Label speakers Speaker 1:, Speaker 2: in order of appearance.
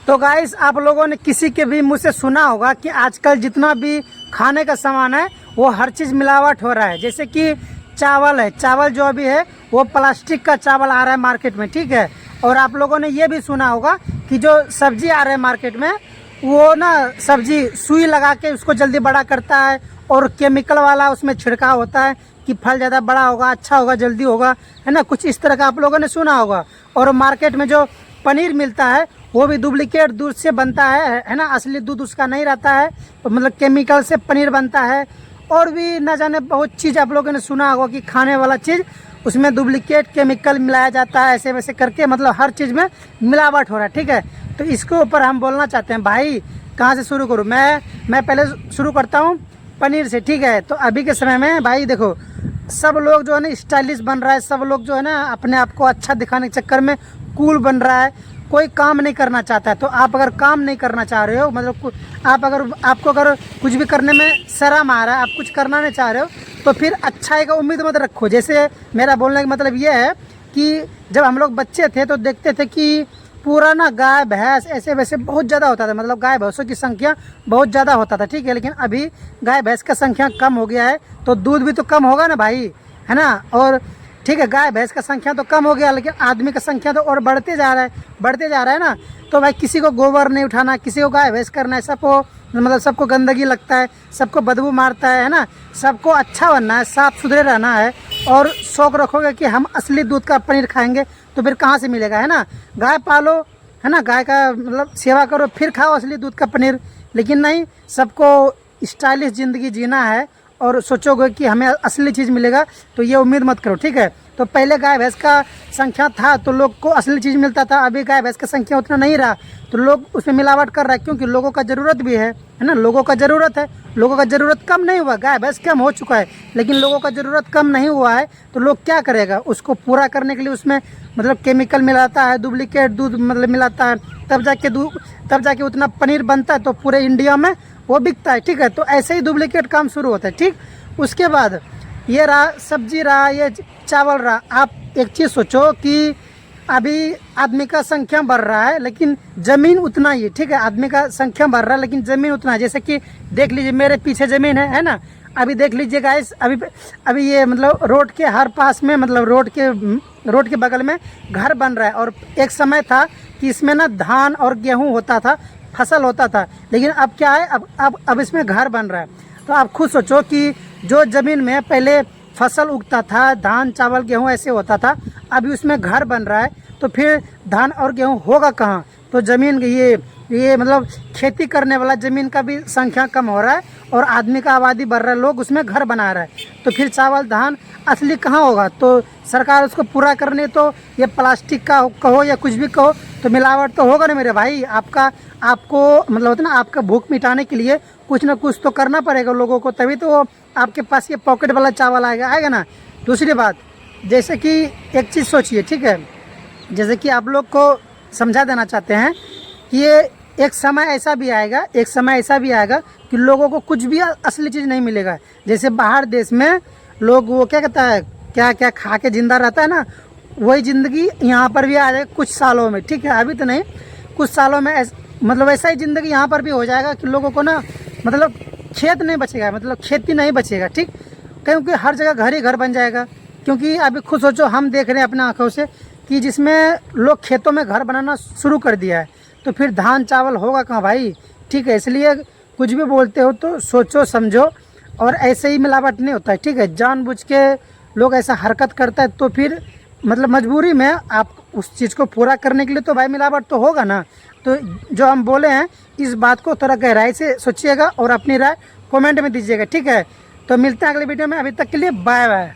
Speaker 1: तो गाइस आप लोगों ने किसी के भी मुंह से सुना होगा कि आजकल जितना भी खाने का सामान है वो हर चीज़ मिलावट हो रहा है। जैसे कि चावल है, चावल जो अभी है वो प्लास्टिक का चावल आ रहा है मार्केट में, ठीक है। और आप लोगों ने ये भी सुना होगा कि जो सब्जी आ रहा है मार्केट में वो ना सब्जी सुई लगा के उसको जल्दी बड़ा करता है और केमिकल वाला उसमें छिड़काव होता है कि फल ज़्यादा बड़ा होगा, अच्छा होगा, जल्दी होगा, है ना। कुछ इस तरह का आप लोगों ने सुना होगा। और मार्केट में जो पनीर मिलता है वो भी डुप्लीकेट दूध से बनता है ना। असली दूध उसका नहीं रहता है, तो मतलब केमिकल से पनीर बनता है। और भी न जाने बहुत चीज़ आप लोगों ने सुना होगा कि खाने वाला चीज़ उसमें डुप्लीकेट केमिकल मिलाया जाता है, ऐसे वैसे करके मतलब हर चीज़ में मिलावट हो रहा है, ठीक है। तो इसके ऊपर हम बोलना चाहते हैं भाई कहाँ से शुरू करूँ। मैं पहले शुरू करता हूँ पनीर से, ठीक है। तो अभी के समय में भाई देखो सब लोग जो है ना स्टाइलिश बन रहा है, सब लोग जो है ना अपने आप को अच्छा दिखाने के चक्कर में कूल बन रहा है, कोई काम नहीं करना चाहता है। तो आप अगर काम नहीं करना चाह रहे हो, मतलब आपको अगर कुछ भी करने में शर्म आ रहा है, आप कुछ करना नहीं चाह रहे हो, तो फिर अच्छाई का उम्मीद मत रखो। जैसे मेरा बोलने का मतलब ये है कि जब हम लोग बच्चे थे तो देखते थे कि पूरा ना गाय भैंस ऐसे वैसे बहुत ज़्यादा होता था, मतलब गाय भैंसों की संख्या बहुत ज़्यादा होता था, ठीक है। लेकिन अभी गाय भैंस का संख्या कम हो गया है तो दूध भी तो कम होगा ना भाई, है ना। और ठीक है गाय भैंस का संख्या तो कम हो गया लेकिन आदमी का संख्या तो और बढ़ते जा रहा है ना। तो भाई किसी को गोबर नहीं उठाना, किसी को गाय भैंस करना है, सबको मतलब सबको गंदगी लगता है, सबको बदबू मारता है ना। सबको अच्छा बनना है, साफ़ सुथरे रहना है और शौक़ रखोगे कि हम असली दूध का पनीर खाएंगे तो फिर कहाँ से मिलेगा, है ना। गाय पालो, है ना, गाय का मतलब सेवा करो फिर खाओ असली दूध का पनीर। लेकिन नहीं, सबको स्टाइलिश ज़िंदगी जीना है और सोचोगे कि हमें असली चीज़ मिलेगा तो ये उम्मीद मत करो, ठीक है। तो पहले गाय भैंस का संख्या था तो लोग को असली चीज़ मिलता था, अभी गाय भैंस का संख्या उतना नहीं रहा तो लोग उसमें मिलावट कर रहा है, क्योंकि लोगों का ज़रूरत भी है ना। लोगों का ज़रूरत है, लोगों का ज़रूरत कम नहीं हुआ, गाय भैंस कम हो चुका है लेकिन लोगों का ज़रूरत कम नहीं हुआ है। तो लोग क्या करेगा, उसको पूरा करने के लिए उसमें मतलब केमिकल मिलाता है, डुप्लीकेट दूध मतलब मिलाता है, तब जाके उतना पनीर बनता है तो पूरे इंडिया में वो बिकता है, ठीक है। तो ऐसे ही डुप्लीकेट काम शुरू होता है, ठीक। उसके बाद ये रहा सब्जी रहा, ये चावल रहा। आप एक चीज़ सोचो कि अभी आदमी का संख्या बढ़ रहा है लेकिन ज़मीन उतना ही है, ठीक है। आदमी का संख्या बढ़ रहा है लेकिन ज़मीन उतना है। जैसे कि देख लीजिए मेरे पीछे ज़मीन है ना। अभी देख लीजिए गाइस, अभी ये मतलब रोड के हर पास में मतलब रोड के बगल में घर बन रहा है। और एक समय था कि इसमें ना धान और गेहूँ होता था, फसल होता था, लेकिन अब क्या है, अब इसमें घर बन रहा है। तो आप खुद सोचो कि जो ज़मीन में पहले फसल उगता था, धान चावल गेहूँ ऐसे होता था, अभी उसमें घर बन रहा है तो फिर धान और गेहूँ होगा कहाँ। तो ज़मीन ये मतलब खेती करने वाला ज़मीन का भी संख्या कम हो रहा है और आदमी का आबादी बढ़ रहा है, लोग उसमें घर बना रहे हैं, तो फिर चावल धान असली कहाँ होगा। तो सरकार उसको पूरा करने तो ये प्लास्टिक का कहो या कुछ भी कहो तो मिलावट तो होगा ना मेरे भाई। आपको मतलब होता है ना, आपका भूख मिटाने के लिए कुछ ना कुछ तो करना पड़ेगा लोगों को, तभी तो आपके पास ये पॉकेट वाला चावल आएगा ना। दूसरी बात, जैसे कि एक चीज़ सोचिए, ठीक है, जैसे कि आप लोग को समझा देना चाहते हैं कि ये एक समय ऐसा भी आएगा कि लोगों को कुछ भी असली चीज़ नहीं मिलेगा। जैसे बाहर देश में लोग वो क्या कहता है, क्या क्या खा के ज़िंदा रहता है ना, वही ज़िंदगी यहाँ पर भी आ जाएगा कुछ सालों में, ठीक है। अभी तो नहीं, कुछ सालों में मतलब ऐसा ही ज़िंदगी यहाँ पर भी हो जाएगा कि लोगों को ना मतलब खेत नहीं बचेगा, मतलब खेती नहीं बचेगा, ठीक। क्योंकि हर जगह घर ही घर बन जाएगा। क्योंकि अभी खुद सोचो, हम देख रहे हैं अपने आंखों से कि जिसमें लोग खेतों में घर बनाना शुरू कर दिया है तो फिर धान चावल होगा कहाँ भाई, ठीक है। इसलिए कुछ भी बोलते हो तो सोचो समझो, और ऐसे ही मिलावट नहीं होता है, ठीक है। जानबूझ के लोग ऐसा हरकत करता है तो फिर मतलब मजबूरी में आप उस चीज़ को पूरा करने के लिए तो भाई मिलावट तो होगा ना। तो जो हम बोले हैं इस बात को थोड़ा गहराई से सोचिएगा और अपनी राय कमेंट में दीजिएगा, ठीक है। तो मिलते हैं अगले वीडियो में, अभी तक के लिए बाय बाय।